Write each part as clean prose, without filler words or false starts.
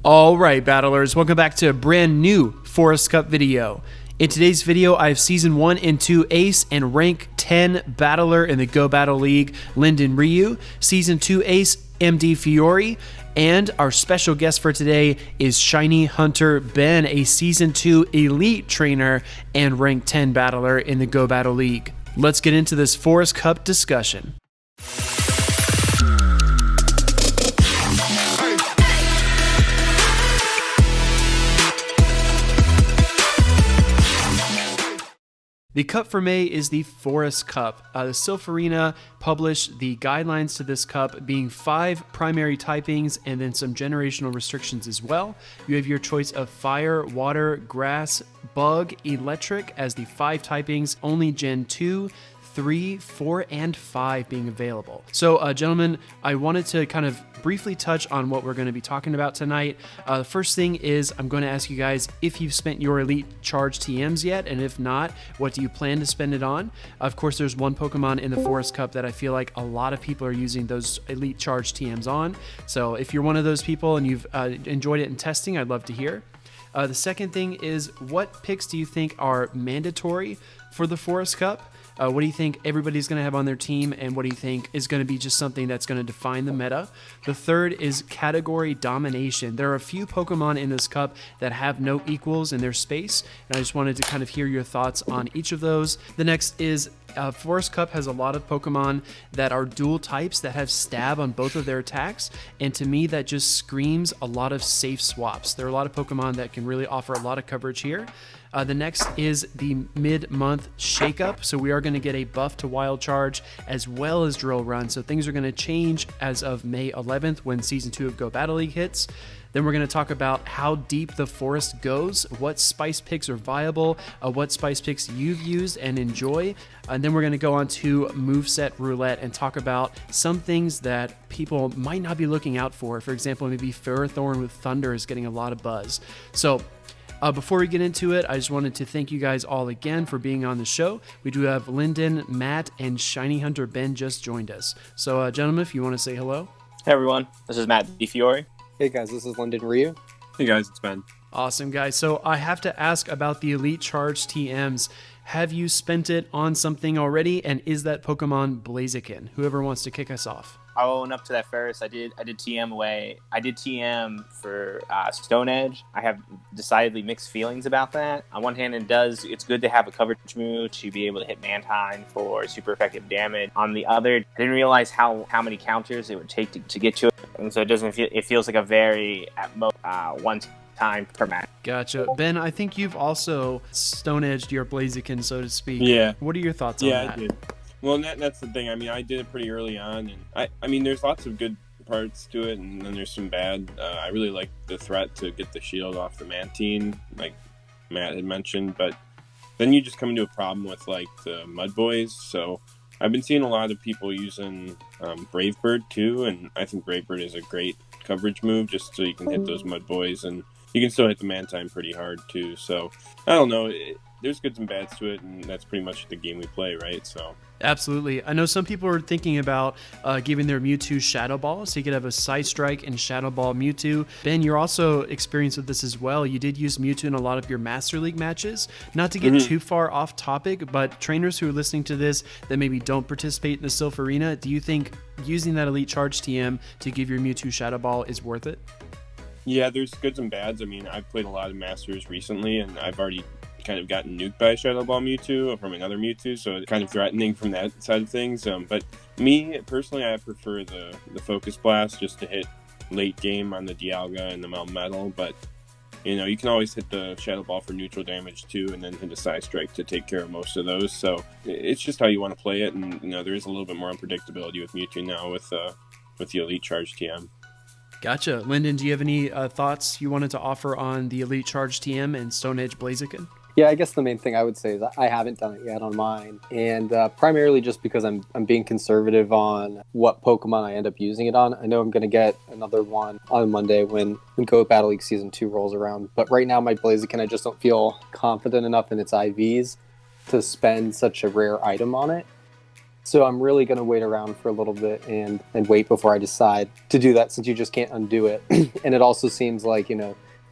Alright battlers, welcome back to a brand new Forest Cup video. In today's video I have Season 1 and 2 Ace and Rank 10 Battler in the Go Battle League Linden Ryu, Season 2 Ace MD Difiore, and our special guest for today is ShinyHunterBen, a Season 2 Elite Trainer and Rank 10 Battler in the Go Battle League. Let's get into this Forest Cup discussion. The cup for May is the Forest Cup. The Silph Arena published the guidelines to this cup, being 5 primary typings and then some generational restrictions as well. You have your choice of fire, water, grass, bug, electric as the 5 typings, only Gen 2, 3, 4, and 5 being available. So, gentlemen, I wanted to kind of briefly touch on what we're going to be talking about tonight. The first thing is I'm going to ask you guys if you've spent your Elite Charge TMs yet, and if not, what do you plan to spend it on? Of course, there's one Pokemon in the Forest Cup that I feel like a lot of people are using those Elite Charge TMs on. So if you're one of those people and you've enjoyed it in testing, I'd love to hear. The second thing is, what picks do you think are mandatory for the Forest Cup? What do you think everybody's going to have on their team, and what do you think is going to be just something that's going to define the meta? The third is category domination. There are a few Pokemon in this cup that have no equals in their space, and I just wanted to kind of hear your thoughts on each of those. The next is Forest Cup has a lot of Pokemon that are dual types that have stab on both of their attacks, and to me that just screams a lot of safe swaps. There are a lot of Pokemon that can really offer a lot of coverage here. The next is the mid-month shakeup. So we are going to get a buff to Wild Charge as well as Drill Run. So things are going to change as of May 11th when Season 2 of Go Battle League hits. Then we're going to talk about how deep the forest goes, what spice picks are viable, what spice picks you've used and enjoy. And then we're going to go on to Moveset Roulette and talk about some things that people might not be looking out for. For example, maybe Ferrothorn with Thunder is getting a lot of buzz. So before we get into it, I just wanted to thank you guys all again for being on the show. We do have Linden, Matt, and ShinyHunterBen just joined us. So, gentlemen, if you want to say hello. Hey, everyone. This is Matt Difiore. Hey, guys. This is Linden Ryu. Hey, guys. It's Ben. Awesome, guys. So, I have to ask about the Elite Charge TMs. Have you spent it on something already? And is that Pokemon Blaziken? Whoever wants to kick us off. I'll own up to that first. I did TM away. I did TM for Stone Edge. I have decidedly mixed feelings about that. On one hand, it's good to have a coverage move to be able to hit Mantine for super effective damage. On the other, I didn't realize how many counters it would take to get to it, and so it feels like a very at most one time per match. Gotcha. Ben, I think you've also Stone Edged your Blaziken, so to speak. Yeah. What are your thoughts on that? Yeah, I did. Well, that's the thing. I mean, I did it pretty early on, and I mean, there's lots of good parts to it, and then there's some bad. I really like the threat to get the shield off the Mantine, like Matt had mentioned, but then you just come into a problem with like the Mud Boys. So I've been seeing a lot of people using Brave Bird too, and I think Brave Bird is a great coverage move just so you can hit those Mud Boys, and you can still hit the Mantine pretty hard too. So I don't know. There's goods and bads to it, and that's pretty much the game we play, right? So. Absolutely. I know some people are thinking about giving their Mewtwo Shadow Ball, so you could have a Side Strike and Shadow Ball Mewtwo. Ben, you're also experienced with this as well. You did use Mewtwo in a lot of your Master League matches. Not to get too far off topic, but trainers who are listening to this that maybe don't participate in the Silph Arena, do you think using that Elite Charge TM to give your Mewtwo Shadow Ball is worth it? Yeah, there's goods and bads. I mean, I've played a lot of Masters recently, and I've already kind of gotten nuked by a Shadow Ball Mewtwo from another Mewtwo, so it's kind of threatening from that side of things. But me, personally, I prefer the Focus Blast just to hit late game on the Dialga and the Melmetal, but you know, you can always hit the Shadow Ball for neutral damage too, and then hit a Side Strike to take care of most of those. So it's just how you want to play it, and you know, there is a little bit more unpredictability with Mewtwo now with the Elite Charge TM. Gotcha. Linden, do you have any thoughts you wanted to offer on the Elite Charge TM and Stone Edge Blaziken? Yeah, I guess the main thing I would say is I haven't done it yet on mine, and primarily just because I'm being conservative on what Pokemon I end up using it on. I know I'm going to get another one on Monday when Go Battle League Season 2 rolls around, but right now my Blaziken, I just don't feel confident enough in its IVs to spend such a rare item on it. So I'm really going to wait around for a little bit and wait before I decide to do that, since you just can't undo it. And it also seems like,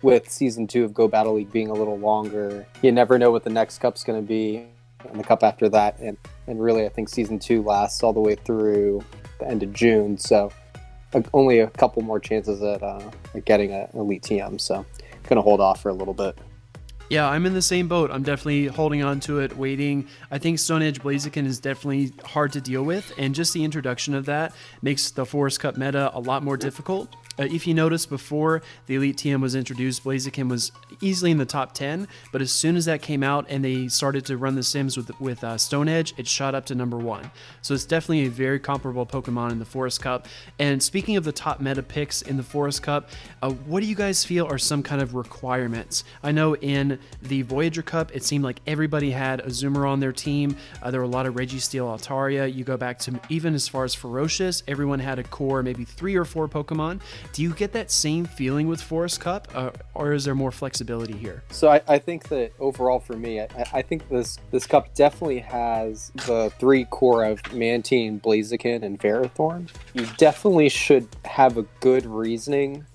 with Season 2 of Go Battle League being a little longer, you never know what the next cup's going to be and the cup after that. And really, I think Season 2 lasts all the way through the end of June. So only a couple more chances at getting an Elite TM. So going to hold off for a little bit. Yeah, I'm in the same boat. I'm definitely holding on to it, waiting. I think Stone Edge Blaziken is definitely hard to deal with, and just the introduction of that makes the Forest Cup meta a lot more difficult. If you notice, before the Elite TM was introduced, Blaziken was easily in the top 10, but as soon as that came out and they started to run the sims with Stone Edge, it shot up to number 1. So it's definitely a very comparable Pokemon in the Forest Cup. And speaking of the top meta picks in the Forest Cup, what do you guys feel are some kind of requirements? I know in the Voyager Cup, it seemed like everybody had Azumarill on their team. There were a lot of Registeel, Altaria. You go back to even as far as Ferocious, everyone had a core, maybe 3 or 4 Pokemon. Do you get that same feeling with Forest Cup, or is there more flexibility here? So I think that overall for me, I think this cup definitely has the 3 core of Mantine, Blaziken, and Ferrothorn. You definitely should have a good reasoning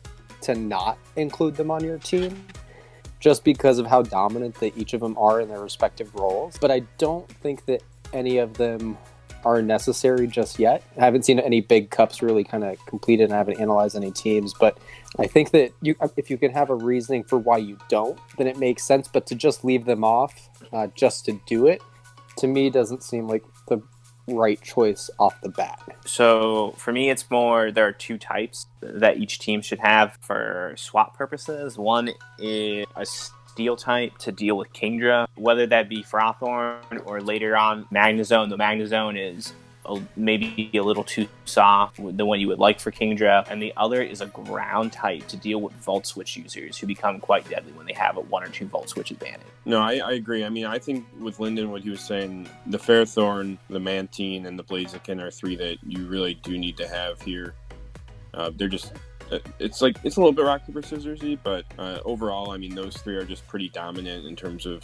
to not include them on your team, just because of how dominant that each of them are in their respective roles. But I don't think that any of them are necessary just yet. I haven't seen any big cups really kind of completed, and I haven't analyzed any teams, but I think that if you can have a reasoning for why you don't, then it makes sense. But to just leave them off just to do it, to me, doesn't seem like the right choice off the bat. So for me, it's more, there are 2 types that each team should have for swap purposes. One is a Steel type to deal with Kingdra, whether that be Ferrothorn or later on Magnezone. The Magnezone is maybe a little too soft, the one you would like for Kingdra, and the other is a ground type to deal with Volt Switch users who become quite deadly when they have a 1 or 2 Volt Switch advantage. No, I agree. I mean, I think with Linden, what he was saying, the Ferrothorn, the Mantine, and the Blaziken are 3 that you really do need to have here. They're just... It's a little bit rock, paper, scissors-y, but overall, I mean, those 3 are just pretty dominant in terms of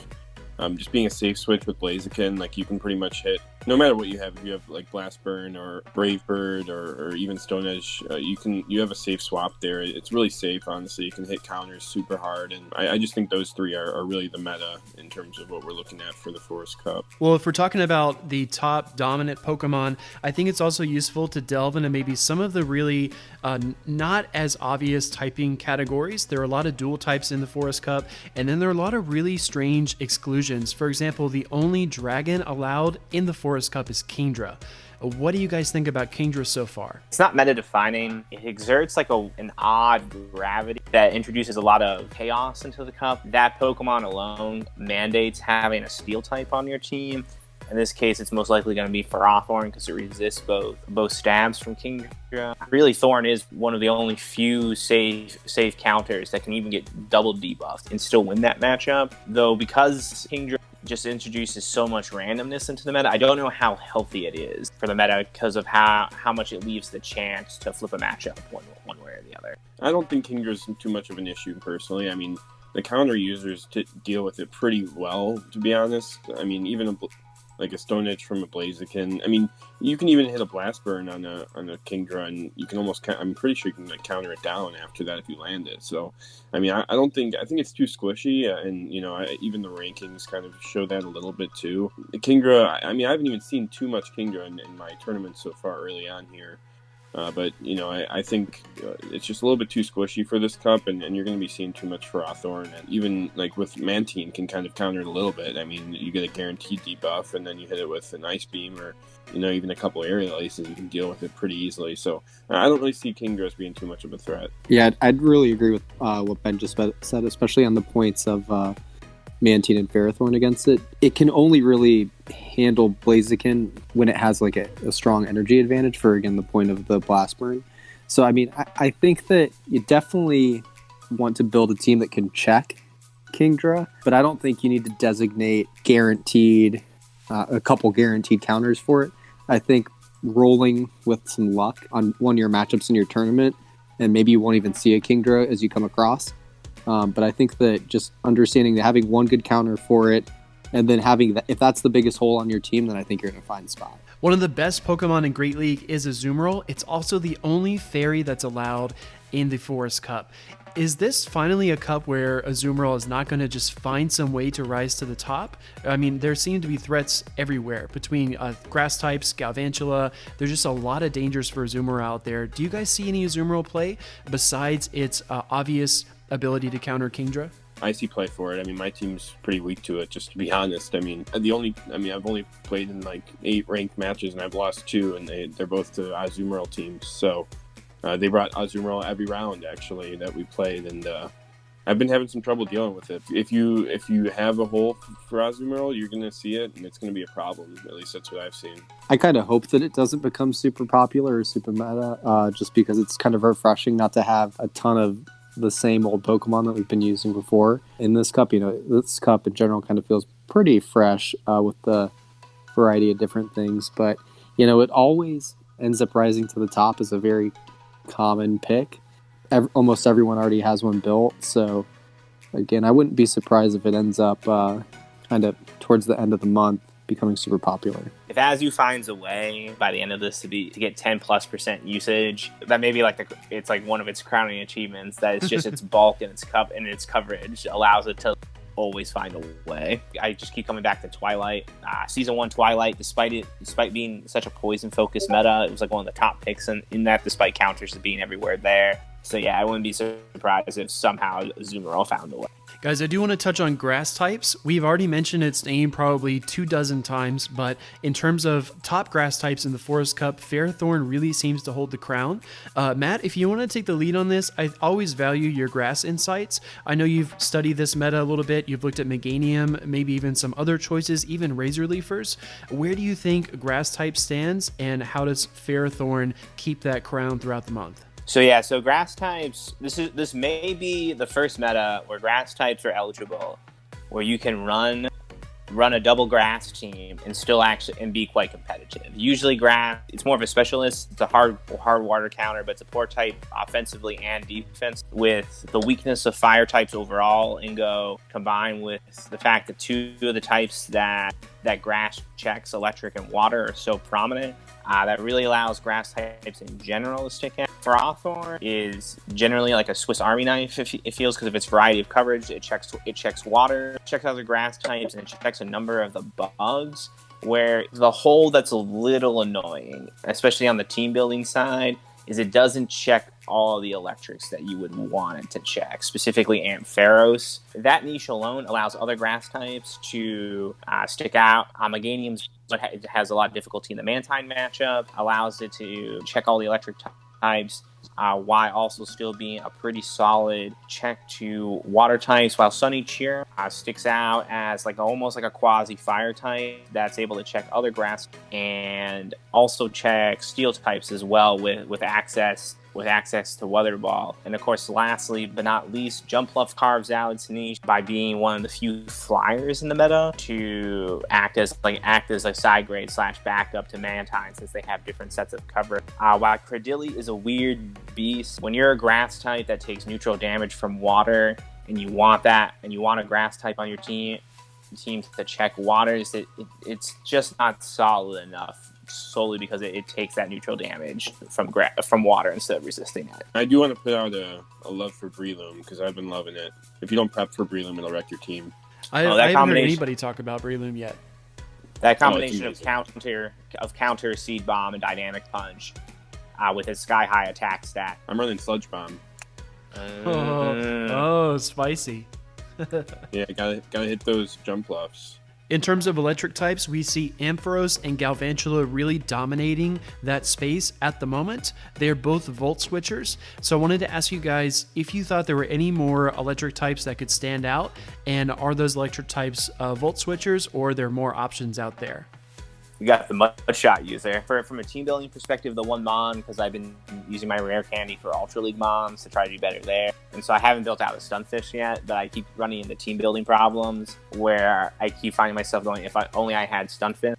just being a safe switch with Blaziken. Like, you can pretty much hit, no matter what you have, if you have like Blast Burn or Brave Bird or even Stone Edge, you have a safe swap there. It's really safe, honestly. You can hit counters super hard, and I just think those 3 are really the meta in terms of what we're looking at for the Forest Cup. Well, if we're talking about the top dominant Pokemon, I think it's also useful to delve into maybe some of the really not as obvious typing categories. There are a lot of dual types in the Forest Cup, and then there are a lot of really strange exclusions. For example, the only dragon allowed in the Forest Cup is Kingdra. What do you guys think about Kingdra so far? It's not meta-defining. It exerts like an odd gravity that introduces a lot of chaos into the cup. That Pokemon alone mandates having a Steel type on your team. In this case, it's most likely going to be Ferrothorn because it resists both stabs from Kingdra. Really, Thorn is one of the only few safe counters that can even get double debuffed and still win that matchup. Though, because Kingdra just introduces so much randomness into the meta, I don't know how healthy it is for the meta because of how much it leaves the chance to flip a matchup one way or the other. I don't think Kingdra's too much of an issue, personally. I mean, the counter users deal with it pretty well, to be honest. I mean, even like a Stone Edge from a Blaziken. I mean, you can even hit a Blast Burn on a Kingdra, and you can almost, I'm pretty sure you can like counter it down after that if you land it. So, I mean, I think it's too squishy, and even the rankings kind of show that a little bit too. Kingdra, I mean, I haven't even seen too much Kingdra in my tournament so far early on here. But, I think it's just a little bit too squishy for this cup, and you're going to be seeing too much Ferrothorn. And even, like, with Mantine can kind of counter it a little bit. I mean, you get a guaranteed debuff, and then you hit it with an Ice Beam or, even a couple aerial aces, you can deal with it pretty easily. So I don't really see Kingdra as being too much of a threat. Yeah, I'd really agree with what Ben just said, especially on the points of Mantine and Ferrothorn against it. It can only really handle Blaziken when it has like a strong energy advantage for, again, the point of the Blast Burn. So, I mean, I think that you definitely want to build a team that can check Kingdra, but I don't think you need to designate a couple guaranteed counters for it. I think rolling with some luck on one of your matchups in your tournament, and maybe you won't even see a Kingdra as you come across. But I think that just understanding that having one good counter for it And then having that, if that's the biggest hole on your team, then I think you're in a fine spot. One of the best Pokemon in Great League is Azumarill. It's also the only fairy that's allowed in the Forest Cup. Is this finally a cup where Azumarill is not going to just find some way to rise to the top? I mean, there seem to be threats everywhere between grass types, Galvantula. There's just a lot of dangers for Azumarill out there. Do you guys see any Azumarill play besides its obvious ability to counter Kingdra? I see play for it. I mean, my team's pretty weak to it, just to be honest. I mean, I've only played in like 8 ranked matches, and I've lost 2, and they're both to Azumarill teams. So they brought Azumarill every round, actually, that we played, and I've been having some trouble dealing with it. If you have a hole for Azumarill, you're going to see it, and it's going to be a problem. At least that's what I've seen. I kind of hope that it doesn't become super popular or super meta, just because it's kind of refreshing not to have a ton of the same old Pokemon that we've been using before in this cup. You know, this cup in general kind of feels pretty fresh with the variety of different things, but you know, it always ends up rising to the top as a very common pick. Almost everyone already has one built, so again, I wouldn't be surprised if it ends up kind of towards the end of the month becoming super popular. If Azu finds a way by the end of this to get 10+% usage, that may be it's like one of its crowning achievements. That it's just its bulk and its cup and its coverage allows it to always find a way. I just keep coming back to Twilight. Season 1 Twilight, despite being such a poison focused meta, it was like one of the top picks in that, despite counters being everywhere there. So yeah, I wouldn't be surprised if somehow Azumarill found a way. Guys, I do want to touch on grass types. We've already mentioned its name probably 24 times, but in terms of top grass types in the Forest Cup, Ferrothorn really seems to hold the crown. Matt, if you want to take the lead on this, I always value your grass insights. I know you've studied this meta a little bit. You've looked at Meganium, maybe even some other choices, even Razor Leafers. Where do you think grass type stands, and how does Ferrothorn keep that crown throughout the month? So grass types, this may be the first meta where grass types are eligible, where you can run a double grass team and still and be quite competitive. Usually grass, it's more of a specialist. It's a hard water counter, but it's a poor type offensively and defense. With the weakness of fire types overall, Ingo, combined with the fact that 2 of the types that grass checks, electric and water, are so prominent, that really allows grass types in general to stick out. Ferrothorn is generally like a Swiss Army knife, it feels, because of its variety of coverage. It checks water, checks other grass types, and it checks a number of the bugs, where the hole that's a little annoying, especially on the team building side, is it doesn't check all the electrics that you would want it to check, specifically Ampharos. That niche alone allows other grass types to stick out. Meganium's it has a lot of difficulty in the Mantine matchup, allows it to check all the electric types, while also still being a pretty solid check to water types, while Sunny Cheer sticks out as almost like a quasi fire type that's able to check other grass and also check steel types as well with access to Weather Ball. And of course, lastly but not least, Jumpluff carves out its niche by being one of the few flyers in the meta to act as a side grade / backup to Mantine, since they have different sets of cover. While Credilli is a weird beast, when you're a grass type that takes neutral damage from water and you want a grass type on your team to check waters, it's just not solid enough, solely because it takes that neutral damage from water instead of resisting it. I do want to put out a love for Breloom, because I've been loving it. If you don't prep for Breloom, it'll wreck your team. I haven't heard anybody talk about Breloom yet. That combination of counter Seed Bomb and Dynamic Punch with its sky high attack stat. I'm running Sludge Bomb. Spicy. Yeah, gotta hit those Jumpluffs. In terms of electric types, we see Ampharos and Galvantula really dominating that space at the moment. They're both Volt Switchers. So I wanted to ask you guys if you thought there were any more electric types that could stand out, and are those electric types Volt Switchers, or are there more options out there? You got the Mudshot user. From a team building perspective, the one Mon, because I've been using my rare candy for Ultra League Mons to try to do better there. And so I haven't built out a Stunfisk yet, but I keep running into team building problems where I keep finding myself going, if I had Stunfisk,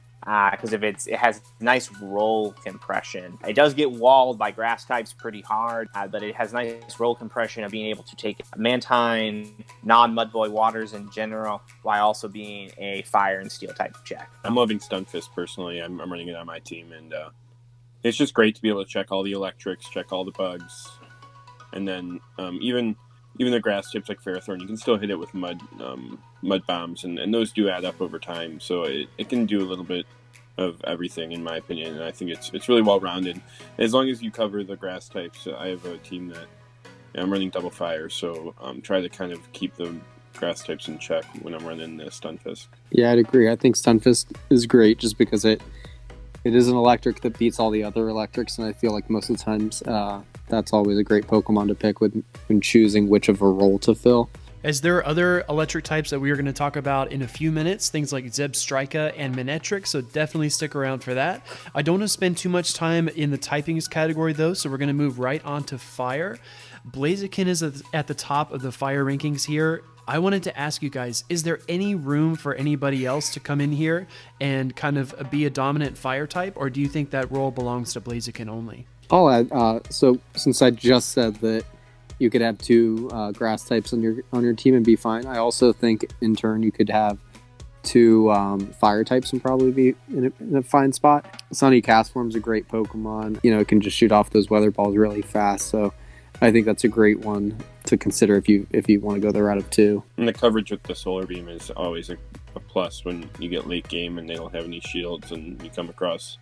because it has nice roll compression. It does get walled by grass types pretty hard, but it has nice roll compression of being able to take Mantine, non-Mudboy waters in general, while also being a fire and steel type check. I'm loving Stunfisk personally. I'm running it on my team, and it's just great to be able to check all the electrics, check all the bugs, and then even the grass types like Ferrothorn, you can still hit it with mud bombs, and those do add up over time. So it can do a little bit of everything, in my opinion, and I think it's really well rounded. As long as you cover the grass types, I have a team that I'm running double fire, so try to kind of keep the grass types in check when I'm running the Stunfisk. Yeah, I'd agree. I think Stunfisk is great just because it is an electric that beats all the other electrics, and I feel like most of the times that's always a great Pokemon to pick when choosing which of a role to fill. As there are other electric types that we are going to talk about in a few minutes, things like ZEBSTRIKA and Manectric, so definitely stick around for that. I don't want to spend too much time in the typings category though, so we're going to move right on to fire. Blaziken is at the top of the fire rankings here. I wanted to ask you guys, is there any room for anybody else to come in here and kind of be a dominant fire type, or do you think that role belongs to Blaziken only? I'll add, so since I just said that you could have two grass types on your team and be fine, I also think in turn you could have two fire types and probably be in a fine spot. Sunny Castform is a great Pokemon. You know, it can just shoot off those weather balls really fast, so I think that's a great one to consider if you want to go the route of two. And the coverage with the Solar Beam is always a plus when you get late game and they don't have any shields and you come across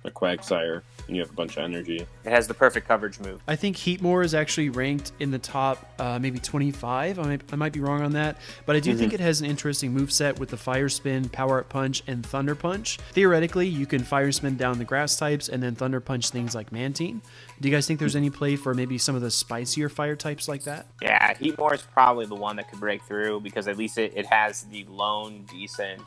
a Quagsire and you have a bunch of energy. It has the perfect coverage move. I think Heatmor is actually ranked in the top maybe 25. I might be wrong on that, but I do think it has an interesting moveset with the Fire Spin, Power Up Punch, and Thunder Punch. Theoretically, you can Fire Spin down the grass types and then Thunder Punch things like Mantine. Do you guys think there's any play for maybe some of the spicier fire types like that? Yeah, Heatmor is probably the one that could break through because at least it has the lone decent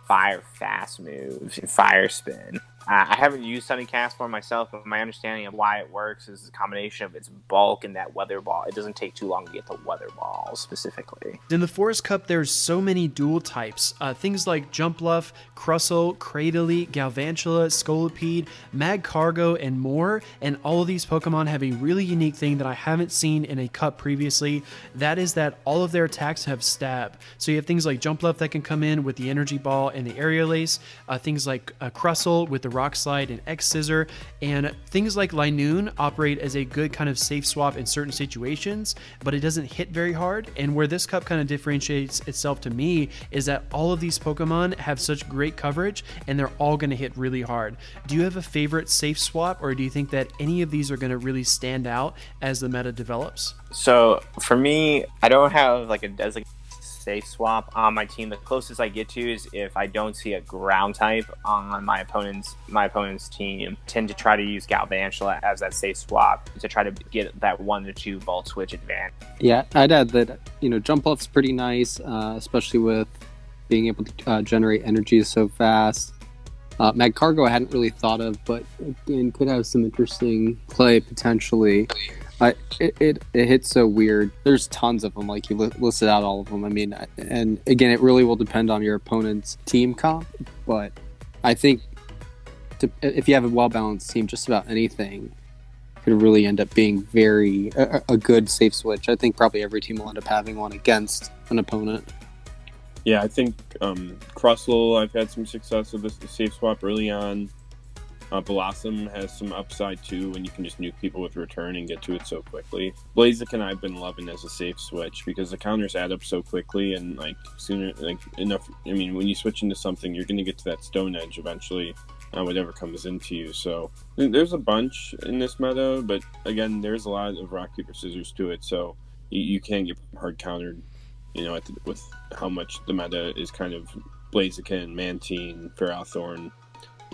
fire fast move and Fire Spin. I haven't used Sunny Castform myself, but my understanding of why it works is a combination of its bulk and that weather ball. It doesn't take too long to get the weather ball specifically. In the Forest Cup, there's so many dual types. Things like Jumpluff, Crustle, Cradily, Galvantula, Scolipede, Magcargo, and more. And all of these Pokemon have a really unique thing that I haven't seen in a cup previously. That is that all of their attacks have stab. So you have things like Jumpluff that can come in with the Energy Ball and the Aerial Ace. Things like Crustle with the Rock Slide and X Scissor, and things like Linoon operate as a good kind of safe swap in certain situations, but it doesn't hit very hard. And where this cup kind of differentiates itself to me is that all of these Pokemon have such great coverage and they're all going to hit really hard. Do you have a favorite safe swap, or do you think that any of these are going to really stand out as the meta develops? So for me, I don't have like a designated safe swap on my team. The closest I get to is if I don't see a ground type on my opponent's team, tend to try to use Galvantula as that safe swap to try to get that 1 to 2 Volt Switch advantage. Yeah, I'd add that, Jumpluff's pretty nice, especially with being able to generate energy so fast. Magcargo I hadn't really thought of, but again, could have some interesting play potentially. It hits so weird. There's tons of them, like you listed out all of them. I mean, and again, it really will depend on your opponent's team comp, but I think if you have a well-balanced team, just about anything could really end up being a good safe switch. I think probably every team will end up having one against an opponent. Yeah, I think Crustle, I've had some success with the safe swap early on. Blossom has some upside too, when you can just nuke people with return and get to it so quickly. Blaziken I've been loving as a safe switch because the counters add up so quickly, and enough. I mean, when you switch into something, you're going to get to that Stone Edge eventually, whatever comes into you. So there's a bunch in this meta, but again, there's a lot of rock paper scissors to it, so you can't get hard countered. With how much the meta is kind of Blaziken, Mantine, Ferrothorn.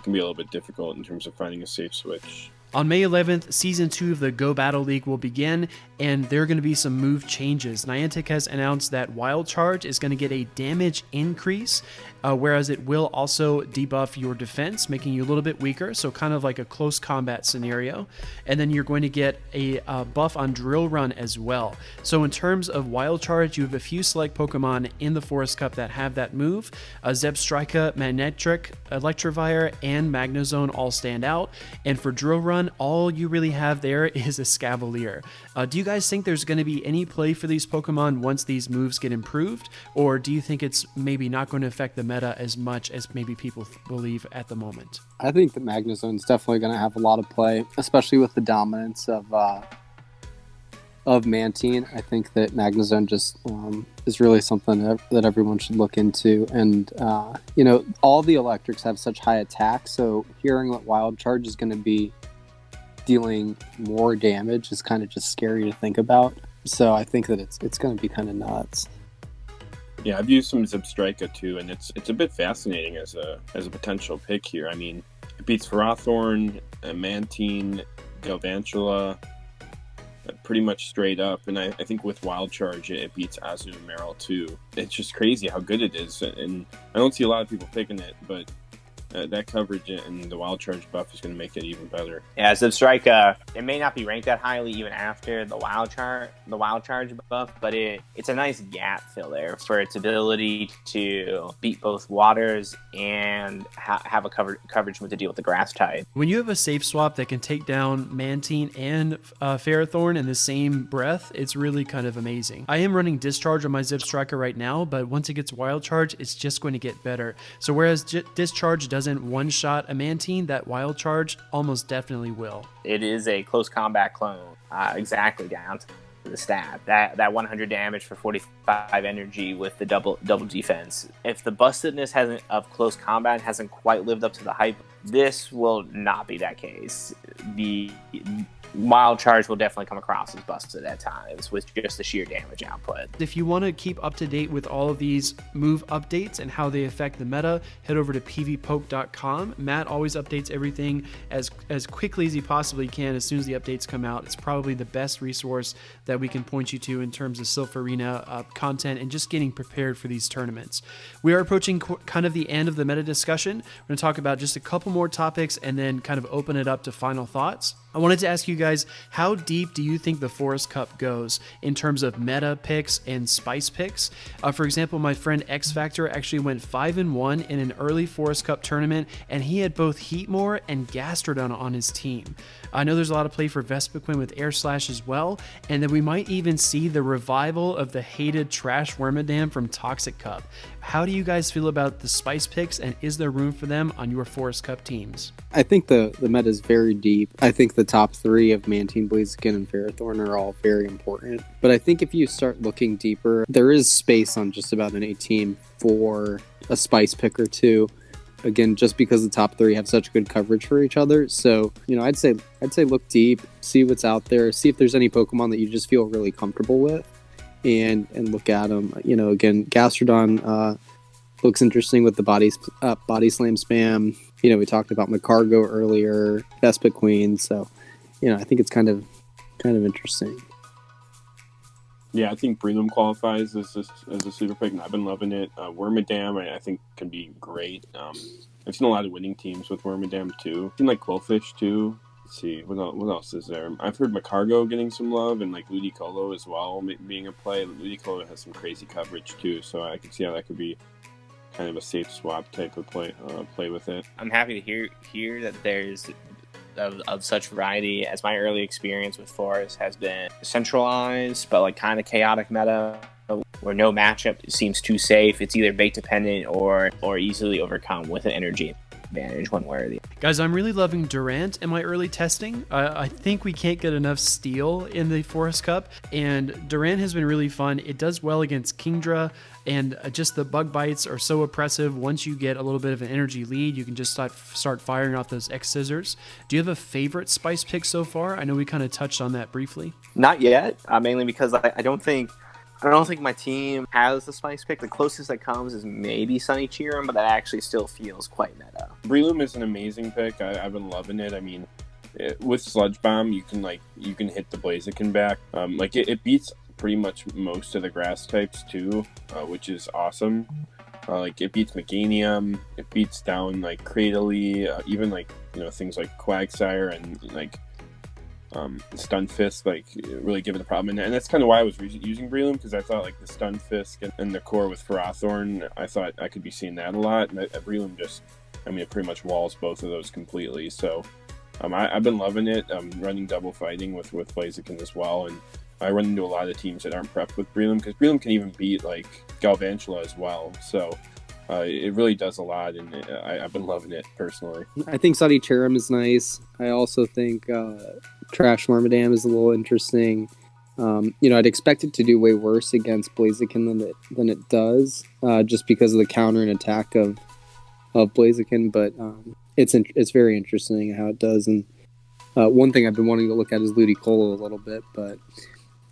Can be a little bit difficult in terms of finding a safe switch. On May 11th, Season 2 of the Go Battle League will begin, and there are going to be some move changes. Niantic has announced that Wild Charge is going to get a damage increase, whereas it will also debuff your defense, making you a little bit weaker, so kind of like a close combat scenario. And then you're going to get a buff on Drill Run as well. So in terms of Wild Charge, you have a few select Pokemon in the Forest Cup that have that move. ZEBSTRIKA, Magnetric, Electivire, and Magnezone all stand out. And for Drill Run, all you really have there is a Scavalier. Do you guys think there's going to be any play for these Pokemon once these moves get improved? Or do you think it's maybe not going to affect the meta as much as maybe people believe at the moment? I think that Magnezone's definitely going to have a lot of play, especially with the dominance of Mantine. I think that Magnezone just is really something that everyone should look into. And, all the electrics have such high attack, so hearing what Wild Charge is going to be dealing more damage is kind of just scary to think about. So I think that it's going to be kind of nuts. Yeah, I've used some ZEBSTRIKA too, and it's a bit fascinating as a potential pick here. I mean, it beats Ferrothorn, Mantine, Galvantula, pretty much straight up, and I think with Wild Charge it beats Azumarill too. It's just crazy how good it is, and I don't see a lot of people picking it, but that coverage and the Wild Charge buff is going to make it even better. Yeah, ZEBSTRIKA, it may not be ranked that highly even after the Wild Charge buff, but it's a nice gap filler for its ability to beat both waters and have a coverage with the deal with the grass type. When you have a safe swap that can take down Mantine and Ferrothorn in the same breath, it's really kind of amazing. I am running Discharge on my ZEBSTRIKA right now, but once it gets Wild Charge, it's just going to get better. So whereas Discharge doesn't one-shot a Mantine, that Wild Charge almost definitely will. It is a close combat clone, exactly down to the stat. That 100 damage for 45 energy with the double defense. If the bustedness of close combat hasn't quite lived up to the hype, this will not be that case. The Wild Charge will definitely come across as busted at times with just the sheer damage output. If you want to keep up to date with all of these move updates and how they affect the meta, head over to pvpoke.com. Matt always updates everything as quickly as he possibly can as soon as the updates come out. It's probably the best resource that we can point you to in terms of Silph Arena content and just getting prepared for these tournaments. We are approaching kind of the end of the meta discussion. We're going to talk about just a couple more topics and then kind of open it up to final thoughts. I wanted to ask you guys, how deep do you think the Forest Cup goes in terms of meta picks and spice picks? For example, my friend X Factor actually went 5-1 in an early Forest Cup tournament, and he had both Heatmor and Gastrodon on his team. I know there's a lot of play for Vespiquen with Air Slash as well, and then we might even see the revival of the hated Trash Wormadam from Toxic Cup. How do you guys feel about the spice picks, and is there room for them on your Forest Cup teams? I think the meta is very deep. I think the top three of Mantine, Blaziken, and Ferrothorn are all very important. But I think if you start looking deeper, there is space on just about any team for a spice pick or two. Again, just because the top three have such good coverage for each other. So, I'd say look deep, see what's out there, see if there's any Pokemon that you just feel really comfortable with, and look at them. Again, Gastrodon looks interesting with the body slam spam. We talked about Macargo earlier, Vespiquen. So, I think it's kind of interesting. Yeah, I think Breloom qualifies as a sleeper pick, and I've been loving it. Wormadam, I think, can be great. I've seen a lot of winning teams with Wormadam, too. I've seen, Quillfish, too. Let's see, what else is there? I've heard Macargo getting some love, and, Ludicolo as well being a play. Ludicolo has some crazy coverage, too, so I can see how that could be kind of a safe swap type of play with it. I'm happy to hear that there's of such variety, as my early experience with Forest has been centralized but kind of chaotic meta where no matchup seems too safe. It's either bait dependent or easily overcome with an energy advantage one way or the other. Guys, I'm really loving Durant in my early testing. I think we can't get enough steel in the Forest Cup, and Durant has been really fun. It does well against Kingdra, and just the bug bites are so oppressive. Once you get a little bit of an energy lead, you can just start firing off those X scissors. Do you have a favorite spice pick so far? I know we kind of touched on that briefly. Not yet, mainly because I don't think my team has the spice pick. The closest that comes is maybe Sunny Cheerum, but that actually still feels quite meta. Breloom is an amazing pick. I've been loving it. I mean, with Sludge Bomb, you can hit the Blaziken back. It beats pretty much most of the grass types too, which is awesome. It beats Meganium, it beats down Cradily, even things like Quagsire and Stunfisk, really give it a problem. And that's kind of why I was using Breloom, because I thought the Stunfisk and the core with Ferrothorn, I thought I could be seeing that a lot. And Breloom it pretty much walls both of those completely. So I've been loving it. I'm running double fighting with Blaziken as well, and I run into a lot of teams that aren't prepped with Breloom, because Breloom can even beat Galvantula as well. So it really does a lot, and I've been loving it personally. I think Sunny Cherim is nice. I also think Trash Marmadam is a little interesting. I'd expect it to do way worse against Blaziken than it does, just because of the counter and attack of Blaziken. But it's very interesting how it does. And one thing I've been wanting to look at is Ludicolo a little bit, but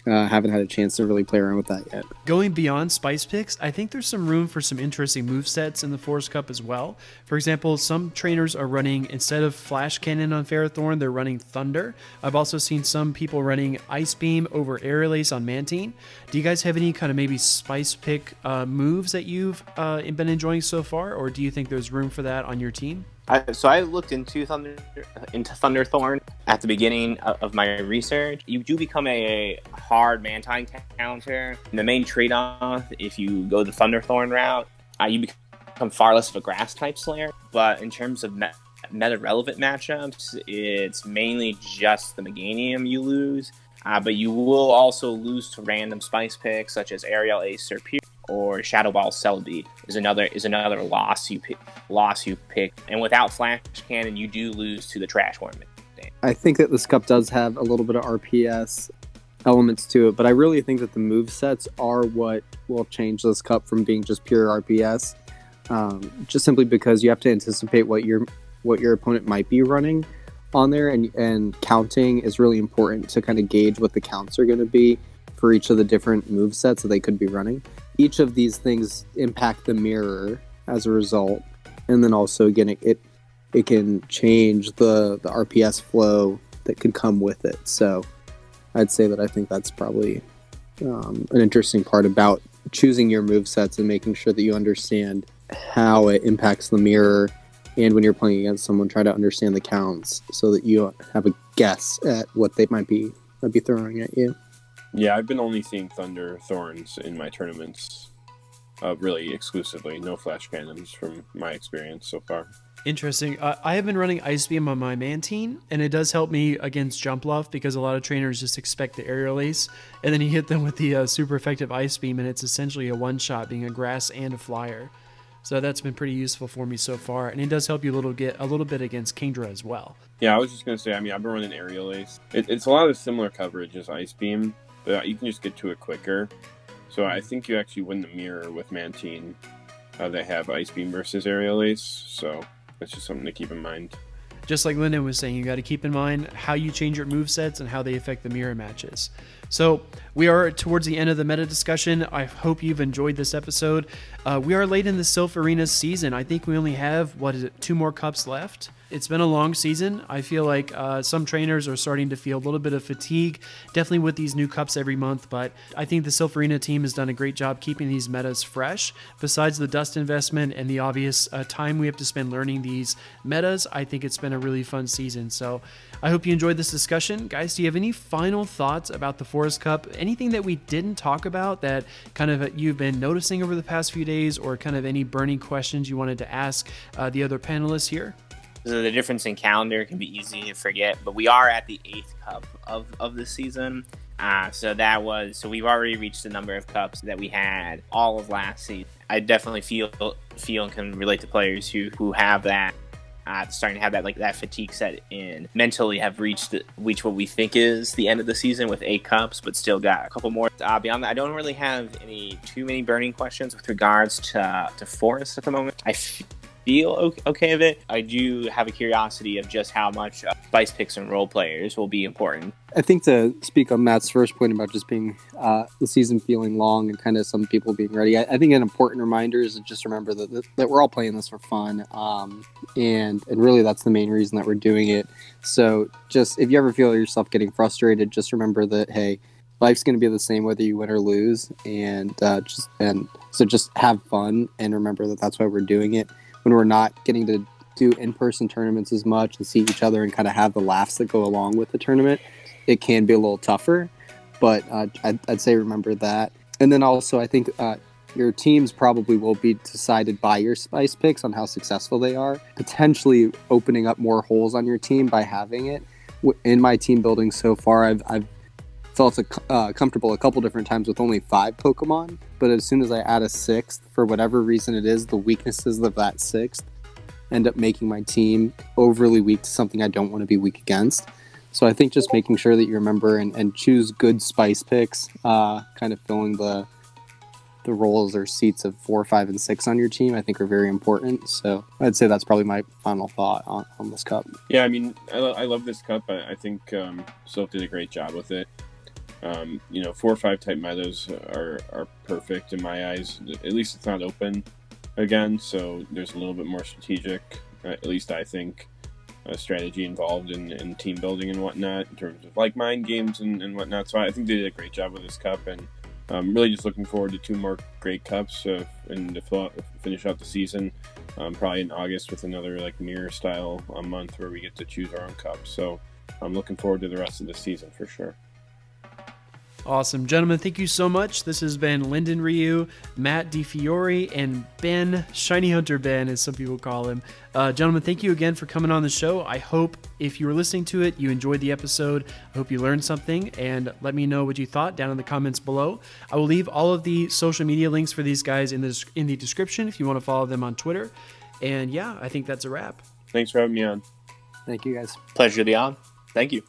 haven't had a chance to really play around with that yet. Going beyond Spice Picks, I think there's some room for some interesting movesets in the Forest Cup as well. For example, some trainers are running, instead of Flash Cannon on Ferrothorn, they're running Thunder. I've also seen some people running Ice Beam over Aerial Ace on Mantine. Do you guys have any kind of maybe Spice Pick moves that you've been enjoying so far, or do you think there's room for that on your team? So I looked into Thunderthorn at the beginning of my research. You do become a hard Mantine counter. And the main trade-off, if you go the Thunderthorn route, you become far less of a grass type slayer. But in terms of meta-relevant matchups, it's mainly just the Meganium you lose. But you will also lose to random spice picks such as Aerial Ace or Shadow Ball Celebi is another loss you pick. And without Flash Cannon, you do lose to the Trash Worm. I think that this cup does have a little bit of RPS elements to it, but I really think that the movesets are what will change this cup from being just pure RPS. Just simply because you have to anticipate what your opponent might be running on there, and counting is really important to kind of gauge what the counts are going to be for each of the different movesets that they could be running. Each of these things impact the mirror as a result, and then also again it can change the RPS flow that could come with it. So I'd say that I think that's probably an interesting part about choosing your movesets and making sure that you understand how it impacts the mirror, and when you're playing against someone, try to understand the counts so that you have a guess at what they might be throwing at you. Yeah, I've been only seeing Thunder Thorns in my tournaments, really exclusively. No Flash Cannons from my experience so far. Interesting. I have been running Ice Beam on my Mantine, and it does help me against Jump Luff because a lot of trainers just expect the Aerial Ace, and then you hit them with the super effective Ice Beam, and it's essentially a one-shot, being a grass and a flyer. So that's been pretty useful for me so far, and it does help you a little bit against Kingdra as well. Yeah, I was just going to say, I've been running Aerial Ace. It's a lot of similar coverage as Ice Beam, but you can just get to it quicker. So I think you actually win the mirror with Mantine. They have Ice Beam versus Aerial Ace, so that's just something to keep in mind. Just like Lyndon was saying, you got to keep in mind how you change your movesets and how they affect the mirror matches. So we are towards the end of the meta discussion. I hope you've enjoyed this episode. We are late in the Silph Arena season. I think we only have, 2 more cups left. It's been a long season. I feel like some trainers are starting to feel a little bit of fatigue, definitely with these new cups every month, but I think the Silph Arena team has done a great job keeping these metas fresh. Besides the dust investment and the obvious time we have to spend learning these metas, I think it's been a really fun season. So I hope you enjoyed this discussion. Guys, do you have any final thoughts about the Forest Cup? Anything that we didn't talk about that kind of you've been noticing over the past few days, or kind of any burning questions you wanted to ask the other panelists here? So the difference in calendar can be easy to forget, but we are at the 8th cup of the season. So we've already reached the number of cups that we had all of last season. I definitely feel and can relate to players who have that, starting to have that fatigue set in, mentally have reached what we think is the end of the season with 8 cups, but still got a couple more. Beyond that, I don't really have too many burning questions with regards to Forest at the moment. feel okay of it. I do have a curiosity of just how much spice picks and role players will be important. I think to speak on Matt's first point about just being the season feeling long and kind of some people being ready, I think an important reminder is to just remember that we're all playing this for fun, and really that's the main reason that we're doing it. So just if you ever feel yourself getting frustrated, just remember that, hey, life's going to be the same whether you win or lose, and so just have fun and remember that that's why we're doing it. When we're not getting to do in-person tournaments as much and see each other and kind of have the laughs that go along with the tournament, it can be a little tougher, but I'd say remember that. And then also I think your teams probably will be decided by your spice picks on how successful they are, potentially opening up more holes on your team by having it. In my team building so far, I've felt comfortable a couple different times with only 5 Pokemon, but as soon as I add a 6th, for whatever reason it is, the weaknesses of that 6th end up making my team overly weak to something I don't want to be weak against. So I think just making sure that you remember and choose good spice picks, kind of filling the roles or seats of 4, 5, and 6 on your team, I think are very important. So I'd say that's probably my final thought on this cup. Yeah, I mean, I love this cup. I think Silph did a great job with it. 4 or 5 type metas are perfect in my eyes. At least it's not open again, so there's a little bit more strategic, at least I think, strategy involved in team building and whatnot in terms of like mind games and whatnot. So I think they did a great job with this cup, and I'm really just looking forward to 2 more great cups and to finish out the season, probably in August with another like mirror style month where we get to choose our own cup. So I'm looking forward to the rest of the season for sure. Awesome. Gentlemen, thank you so much. This has been Linden Ryu, Matt Difiore, and Ben, ShinyHunterBen, as some people call him. Gentlemen, thank you again for coming on the show. I hope if you were listening to it, you enjoyed the episode. I hope you learned something, and let me know what you thought down in the comments below. I will leave all of the social media links for these guys in the description if you want to follow them on Twitter. And yeah, I think that's a wrap. Thanks for having me on. Thank you, guys. Pleasure to be on. Thank you.